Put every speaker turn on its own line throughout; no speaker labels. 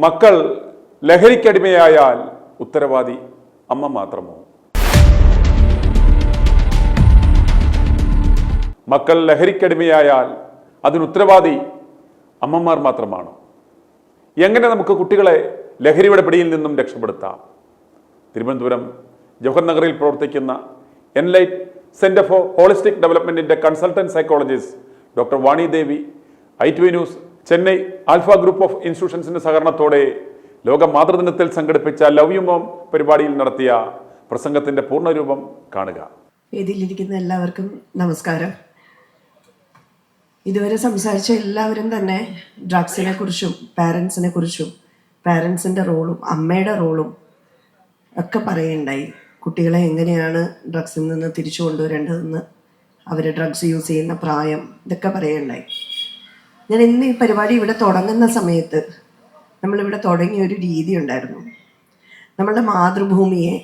മക്കൾ ലഹരിക്കടിമയായാൽ ഉത്തരവാദി അമ്മ മാത്രമോ? മക്കൾ ലഹരിക്കടിമയായാൽ അതിന് ഉത്തരവാദി അമ്മമാർ മാത്രമാണോ? എങ്ങനെ നമുക്ക് കുട്ടികളെ ലഹരിയുടെ പിടിയിൽ നിന്നും രക്ഷപ്പെടുത്താം? തിരുവനന്തപുരം ജവഹർ നഗറിൽ പ്രവർത്തിക്കുന്ന എൻലൈറ്റ് സെന്റർ ഫോർ ഹോളിസ്റ്റിക് ഡെവലപ്മെന്റിന്റെ consultant psychologist doctor Vani Devi ITV news Chennai alpha group of ഇൻസ്റ്റിറ്റ്യൂഷൻസിന്റെ സഹകരണത്തോടെ ലോക മാതൃദിനത്തിൽ സംഘടിപ്പിച്ച ലവ് യു മോം പരിപാടിയിൽ നടത്തിയ പ്രസംഗത്തിന്റെ പൂർണ്ണരൂപം കാണുക.
വേദിയിലിരിക്കുന്ന എല്ലാവർക്കും നമസ്കാരം. ഇതുവരെ സംസാരിച്ച എല്ലാവരും തന്നെ ഡ്രഗ്സിനെ കുറിച്ചും പാരൻസിനെ കുറിച്ചും പാരൻസിൻ്റെ റോളും അമ്മയുടെ റോളും ഒക്കെ പറയുണ്ടായി. കുട്ടികളെ എങ്ങനെയാണ് ഡ്രഗ്സിൽ നിന്ന് തിരിച്ചു കൊണ്ടുവരേണ്ടതെന്ന്, അവർ ഡ്രഗ്സ് യൂസ് ചെയ്യുന്ന പ്രായം, ഇതൊക്കെ പറയുണ്ടായി. ഞാൻ ഇന്ന് ഈ പരിപാടി ഇവിടെ തുടങ്ങുന്ന സമയത്ത് നമ്മളിവിടെ തുടങ്ങിയ ഒരു രീതി ഉണ്ടായിരുന്നു. നമ്മളുടെ മാതൃഭൂമിയെ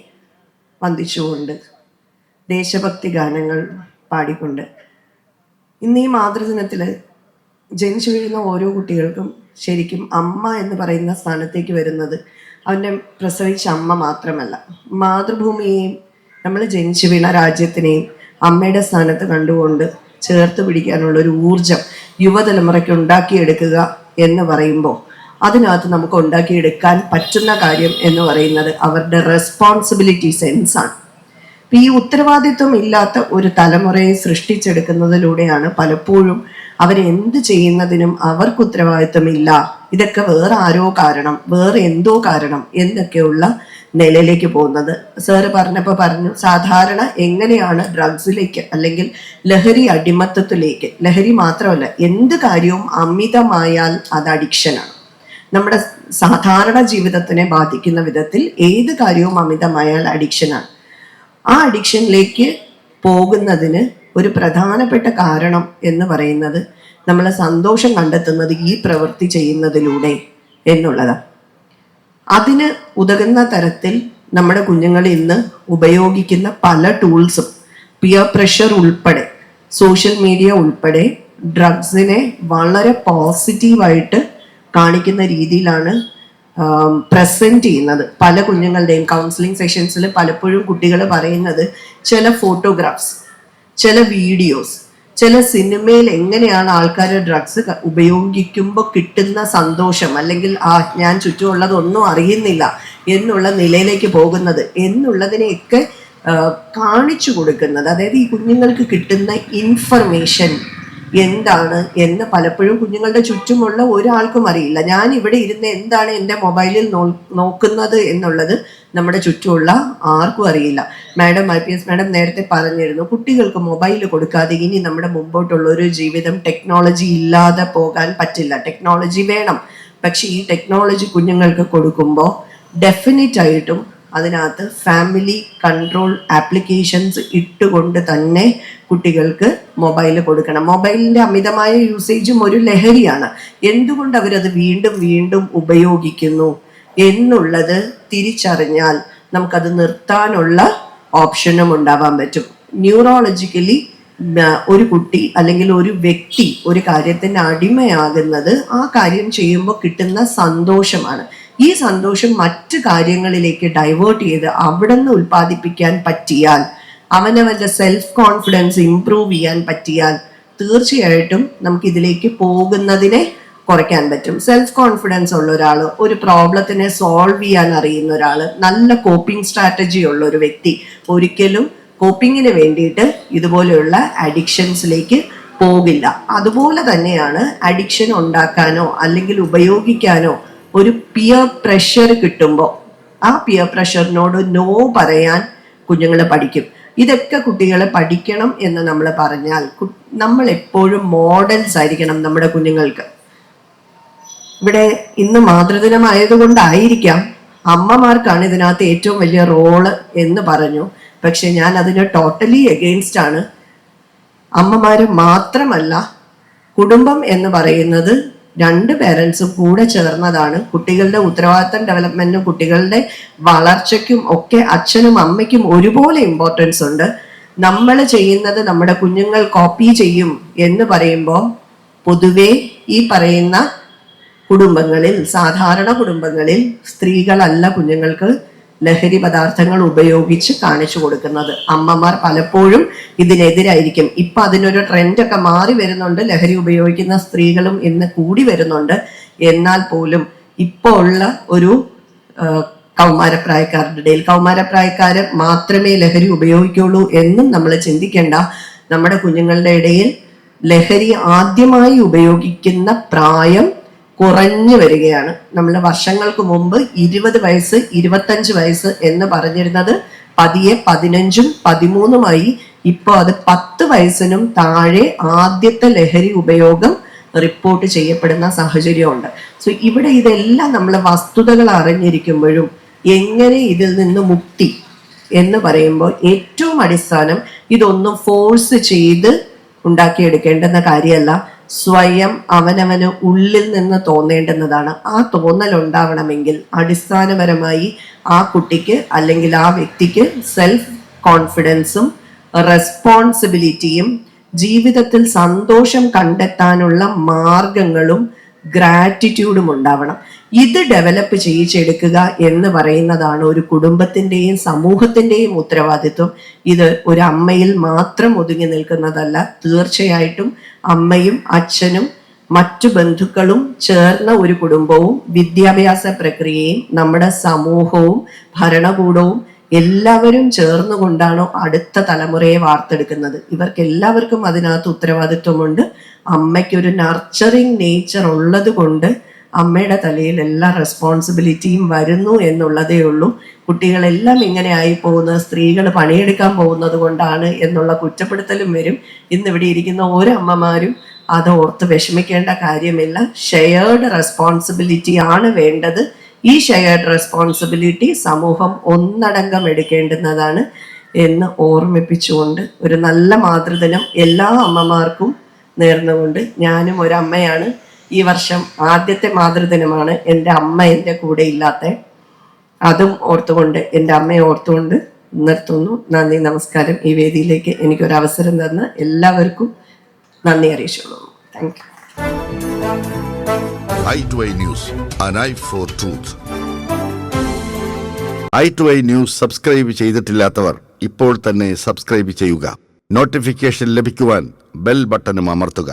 വന്ദിച്ചുകൊണ്ട് ദേശഭക്തി ഗാനങ്ങൾ പാടിക്കൊണ്ട് ഇന്ന് ഈ മാതൃദിനത്തിൽ ജനിച്ചു വീഴുന്ന ഓരോ കുട്ടികൾക്കും ശരിക്കും അമ്മ എന്ന് പറയുന്ന സ്ഥാനത്തേക്ക് വരുന്നത് അവൻ്റെ പ്രസവിച്ച അമ്മ മാത്രമല്ല, മാതൃഭൂമിയെയും നമ്മൾ ജനിച്ചു വീണ രാജ്യത്തിനെയും അമ്മയുടെ സ്ഥാനത്ത് കണ്ടുകൊണ്ട് ചേർത്ത് പിടിക്കാനുള്ളൊരു ഊർജം യുവതലമുറയ്ക്ക് ഉണ്ടാക്കിയെടുക്കുക എന്ന് പറയുമ്പോൾ അതിനകത്ത് നമുക്ക് ഉണ്ടാക്കിയെടുക്കാൻ പറ്റുന്ന കാര്യം എന്ന് പറയുന്നത് അവരുടെ റെസ്പോൺസിബിലിറ്റി സെൻസാണ്. ഈ ഉത്തരവാദിത്വം ഇല്ലാത്ത ഒരു തലമുറയെ സൃഷ്ടിച്ചെടുക്കുന്നതിലൂടെയാണ് പലപ്പോഴും അവരെന്ത് ചെയ്യുന്നതിനും അവർക്ക് ഉത്തരവാദിത്വമില്ല, ഇതൊക്കെ വേറെ ആരോ കാരണം, വേറെ എന്തോ കാരണം എന്നൊക്കെയുള്ള നിലയിലേക്ക് പോകുന്നത്. സാറ് പറഞ്ഞപ്പോൾ പറഞ്ഞു, സാധാരണ എങ്ങനെയാണ് ഡ്രഗ്സിലേക്ക് അല്ലെങ്കിൽ ലഹരി അടിമത്തത്തിലേക്ക്, ലഹരി മാത്രമല്ല എന്ത് കാര്യവും അമിതമായാൽ അത് അഡിക്ഷനാണ്. നമ്മുടെ സാധാരണ ജീവിതത്തിനെ ബാധിക്കുന്ന വിധത്തിൽ ഏത് കാര്യവും അമിതമായാൽ അഡിക്ഷനാണ്. ആ അഡിക്ഷനിലേക്ക് പോകുന്നതിന് ഒരു പ്രധാനപ്പെട്ട കാരണം എന്ന് പറയുന്നത് നമ്മൾ സന്തോഷം കണ്ടെത്തുന്നത് ഈ പ്രവൃത്തി ചെയ്യുന്നതിലൂടെ എന്നുള്ളതാണ്. അതിന് ഉതകുന്ന തരത്തിൽ നമ്മുടെ കുഞ്ഞുങ്ങൾ ഇന്ന് ഉപയോഗിക്കുന്ന പല ടൂൾസും, പിയർ പ്രഷർ ഉൾപ്പെടെ, സോഷ്യൽ മീഡിയ ഉൾപ്പെടെ ഡ്രഗ്സിനെ വളരെ പോസിറ്റീവായിട്ട് കാണിക്കുന്ന രീതിയിലാണ് പ്രസന്റ് ചെയ്യുന്നത്. പല കുഞ്ഞുങ്ങളുടെയും കൗൺസിലിംഗ് സെഷൻസിൽ പലപ്പോഴും കുട്ടികൾ പറയുന്നത് ചില ഫോട്ടോഗ്രാഫ്സ്, ചില വീഡിയോസ്, ചില സിനിമയിൽ എങ്ങനെയാണ് ആൾക്കാർ ഡ്രഗ്സ് ഉപയോഗിക്കുമ്പോൾ കിട്ടുന്ന സന്തോഷം, അല്ലെങ്കിൽ ഞാൻ ചുറ്റുമുള്ളതൊന്നും അറിയുന്നില്ല എന്നുള്ള നിലയിലേക്ക് പോകുന്നത് എന്നുള്ളതിനെയൊക്കെ കാണിച്ചു കൊടുക്കുന്നത്. അതായത് ഈ കുഞ്ഞുങ്ങൾക്ക് കിട്ടുന്ന ഇൻഫർമേഷൻ എന്താണ് എന്ന് പലപ്പോഴും കുഞ്ഞുങ്ങളുടെ ചുറ്റുമുള്ള ഒരാൾക്കും അറിയില്ല. ഞാൻ ഇവിടെ ഇരുന്ന് എന്താണ് എൻ്റെ മൊബൈലിൽ നോക്കുന്നത് എന്നുള്ളത് നമ്മുടെ ചുറ്റുമുള്ള ആർക്കും അറിയില്ല. IPS മാഡം നേരത്തെ പറഞ്ഞിരുന്നു, കുട്ടികൾക്ക് മൊബൈൽ കൊടുക്കാതെ ഇനി നമ്മുടെ മുമ്പോട്ടുള്ള ഒരു ജീവിതം ടെക്നോളജി ഇല്ലാതെ പോകാൻ പറ്റില്ല. ടെക്നോളജി വേണം, പക്ഷെ ഈ ടെക്നോളജി കുഞ്ഞുങ്ങൾക്ക് കൊടുക്കുമ്പോൾ ഡെഫിനറ്റ് ആയിട്ടും അതിനകത്ത് ഫാമിലി കൺട്രോൾ ആപ്ലിക്കേഷൻസ് ഇട്ടുകൊണ്ട് തന്നെ കുട്ടികൾക്ക് മൊബൈൽ കൊടുക്കണം. മൊബൈലിൻ്റെ അമിതമായ യൂസേജും ഒരു ലഹരിയാണ്. എന്തുകൊണ്ട് അവരത് വീണ്ടും വീണ്ടും ഉപയോഗിക്കുന്നു എന്നുള്ളത് തിരിച്ചറിഞ്ഞാൽ നമുക്കത് നിർത്താനുള്ള ഓപ്ഷനും ഉണ്ടാവാൻ പറ്റും. ന്യൂറോളജിക്കലി ഒരു കുട്ടി അല്ലെങ്കിൽ ഒരു വ്യക്തി ഒരു കാര്യത്തിന് അടിമയാകുന്നത് ആ കാര്യം ചെയ്യുമ്പോൾ കിട്ടുന്ന സന്തോഷമാണ്. ഈ സന്തോഷം മറ്റു കാര്യങ്ങളിലേക്ക് ഡൈവേർട്ട് ചെയ്ത് അവിടെ നിന്ന് ഉൽപ്പാദിപ്പിക്കാൻ പറ്റിയാൽ, അവനവൻ്റെ സെൽഫ് കോൺഫിഡൻസ് ഇംപ്രൂവ് ചെയ്യാൻ പറ്റിയാൽ തീർച്ചയായിട്ടും നമുക്ക് ഇതിലേക്ക് പോകുന്നതിനെ കുറയ്ക്കാൻ പറ്റും. സെൽഫ് കോൺഫിഡൻസ് ഉള്ള ഒരാൾ, ഒരു പ്രോബ്ലത്തിനെ സോൾവ് ചെയ്യാൻ അറിയുന്ന ഒരാൾ, നല്ല കോപ്പിംഗ് സ്ട്രാറ്റജി ഉള്ള ഒരു വ്യക്തി ഒരിക്കലും കോപ്പിങ്ങിന് വേണ്ടിയിട്ട് ഇതുപോലെയുള്ള അഡിക്ഷൻസിലേക്ക് പോകില്ല. അതുപോലെ തന്നെയാണ് അഡിക്ഷൻ ഉണ്ടാക്കാനോ അല്ലെങ്കിൽ ഉപയോഗിക്കാനോ ഒരു പിയർ പ്രഷർ കിട്ടുമ്പോൾ ആ പിയർ പ്രഷറിനോട് നോ പറയാൻ കുഞ്ഞുങ്ങൾ പഠിക്കും. ഇതൊക്കെ കുട്ടികളെ പഠിക്കണം എന്ന് നമ്മൾ പറഞ്ഞാൽ നമ്മൾ എപ്പോഴും മോഡൽസ് ആയിരിക്കണം നമ്മുടെ കുഞ്ഞുങ്ങൾക്ക്. ഇവിടെ ഇന്ന് മാതൃദിനമായതുകൊണ്ടായിരിക്കാം അമ്മമാർക്കാണ് ഇതിനകത്ത് ഏറ്റവും വലിയ റോള് എന്ന് പറഞ്ഞു. പക്ഷെ ഞാൻ അതിന് ടോട്ടലി എഗെയിൻസ്റ്റ് ആണ്. അമ്മമാര് മാത്രമല്ല, കുടുംബം എന്ന് പറയുന്നത് രണ്ട് പേരൻസും കൂടെ ചേർന്നതാണ്. കുട്ടികളുടെ ഉത്തരവാദിത്തം ഡെവലപ്മെന്റിനും കുട്ടികളുടെ വളർച്ചയ്ക്കും ഒക്കെ അച്ഛനും അമ്മയ്ക്കും ഒരുപോലെ ഇമ്പോർട്ടൻസ് ഉണ്ട്. നമ്മൾ ചെയ്യുന്നത് നമ്മുടെ കുഞ്ഞുങ്ങൾ കോപ്പി ചെയ്യും എന്ന് പറയുമ്പോൾ പൊതുവെ ഈ പറയുന്ന കുടുംബങ്ങളിൽ, സാധാരണ കുടുംബങ്ങളിൽ സ്ത്രീകളല്ല കുഞ്ഞുങ്ങൾക്ക് ലഹരി പദാർത്ഥങ്ങൾ ഉപയോഗിച്ച് കാണിച്ചു കൊടുക്കുന്നത്. അമ്മമാർ പലപ്പോഴും ഇതിനെതിരായിരിക്കും. ഇപ്പൊ അതിനൊരു ട്രെൻഡൊക്കെ മാറി വരുന്നുണ്ട്, ലഹരി ഉപയോഗിക്കുന്ന സ്ത്രീകളും ഇന്ന് കൂടി വരുന്നുണ്ട്. എന്നാൽ പോലും ഇപ്പോൾ ഉള്ള ഒരു കൗമാരപ്രായക്കാരുടെ ഇടയിൽ, കൗമാരപ്രായക്കാര് മാത്രമേ ലഹരി ഉപയോഗിക്കുള്ളൂ എന്നും നമ്മൾ ചിന്തിക്കേണ്ട. നമ്മുടെ കുഞ്ഞുങ്ങളുടെ ഇടയിൽ ലഹരി ആദ്യമായി ഉപയോഗിക്കുന്ന പ്രായം കുറഞ്ഞു വരികയാണ്. നമ്മൾ വർഷങ്ങൾക്ക് മുമ്പ് 20 വയസ്സ് 25 വയസ്സ് എന്ന് പറഞ്ഞിരുന്നത് പതിയെ 15ഉം 13ഉമായി. ഇപ്പോൾ അത് 10 വയസ്സിനും താഴെ ആദ്യത്തെ ലഹരി ഉപയോഗം റിപ്പോർട്ട് ചെയ്യപ്പെടുന്ന സാഹചര്യമുണ്ട്. സോ ഇവിടെ ഇതെല്ലാം നമ്മൾ വസ്തുതകൾ അറിഞ്ഞിരിക്കുമ്പോഴും എങ്ങനെ ഇതിൽ നിന്ന് മുക്തി എന്ന് പറയുമ്പോൾ ഏറ്റവും അടിസ്ഥാനം ഇതൊന്നും ഫോഴ്സ് ചെയ്ത് ഉണ്ടാക്കിയെടുക്കേണ്ടുന്ന കാര്യമല്ല, സ്വയം അവനവന് ഉള്ളിൽ നിന്ന് തോന്നേണ്ടുന്നതാണ്. ആ തോന്നൽ ഉണ്ടാവണമെങ്കിൽ അടിസ്ഥാനപരമായി ആ കുട്ടിക്ക് അല്ലെങ്കിൽ ആ വ്യക്തിക്ക് സെൽഫ് കോൺഫിഡൻസും റെസ്പോൺസിബിലിറ്റിയും ജീവിതത്തിൽ സന്തോഷം കണ്ടെത്താനുള്ള മാർഗങ്ങളും ഗ്രാറ്റിറ്റ്യൂഡും ഉണ്ടാവണം. ഇത് ഡെവലപ്പ് ചെയ്യിച്ചെടുക്കുക എന്ന് പറയുന്നതാണ് ഒരു കുടുംബത്തിൻ്റെയും സമൂഹത്തിൻ്റെയും ഉത്തരവാദിത്വം. ഇത് ഒരു അമ്മയിൽ മാത്രം ഒതുങ്ങി നിൽക്കുന്നതല്ല. തീർച്ചയായിട്ടും അമ്മയും അച്ഛനും മറ്റു ബന്ധുക്കളും ചേർന്ന ഒരു കുടുംബവും വിദ്യാഭ്യാസ പ്രക്രിയയും നമ്മുടെ സമൂഹവും ഭരണകൂടവും എല്ലാവരും ചേർന്നുകൊണ്ടാണ് അടുത്ത തലമുറയെ വാർത്തെടുക്കുന്നത്. ഇവർക്ക് എല്ലാവർക്കും അതിനകത്ത് ഉത്തരവാദിത്വമുണ്ട്. അമ്മയ്ക്കൊരു നർച്ചറിങ് നേച്ചർ ഉള്ളത് കൊണ്ട് അമ്മയുടെ തലയിൽ എല്ലാ റെസ്പോൺസിബിലിറ്റിയും വരുന്നു എന്നുള്ളതേ ഉള്ളൂ. കുട്ടികളെല്ലാം ഇങ്ങനെ ആയി പോകുന്നത് സ്ത്രീകൾ പണിയെടുക്കാൻ പോകുന്നത് കൊണ്ടാണ് എന്നുള്ള കുറ്റപ്പെടുത്തലും വരും. ഇന്നിവിടെ ഇരിക്കുന്ന ഓരോ അമ്മമാരും അത് ഓർത്ത് വിഷമിക്കേണ്ട കാര്യമില്ല. ഷെയർഡ് റെസ്പോൺസിബിലിറ്റി ആണ് വേണ്ടത്. ഈ ഷെയർഡ് റെസ്പോൺസിബിലിറ്റി സമൂഹം ഒന്നടങ്കം എടുക്കേണ്ടുന്നതാണ് എന്ന് ഓർമ്മിപ്പിച്ചുകൊണ്ട് ഒരു നല്ല മാതൃദിനം എല്ലാ അമ്മമാർക്കും നേർന്നുകൊണ്ട്, ഞാനും ഒരമ്മയാണ്. ഈ വർഷം ആദ്യത്തെ മാതൃദിനമാണ്. എൻ്റെ അമ്മ എൻ്റെ കൂടെ ഇല്ലാത്ത, അതും ഓർത്തുകൊണ്ട്, എൻ്റെ അമ്മയെ ഓർത്തുകൊണ്ട് നിർത്തുന്നു. നന്ദി, നമസ്കാരം. ഈ വേദിയിലേക്ക് എനിക്കൊരു അവസരം തന്ന എല്ലാവർക്കും നന്ദി അറിയിച്ചോളൂ. Thank you.
i2i News, an eye for truth. i2i News subscribe ചെയ്തിട്ടില്ലാത്തവർ ഇപ്പോൾ തന്നെ സബ്സ്ക്രൈബ് ചെയ്യുക. നോട്ടിഫിക്കേഷൻ ലഭിക്കുവാൻ ബെൽ ബട്ടണും അമർത്തുക.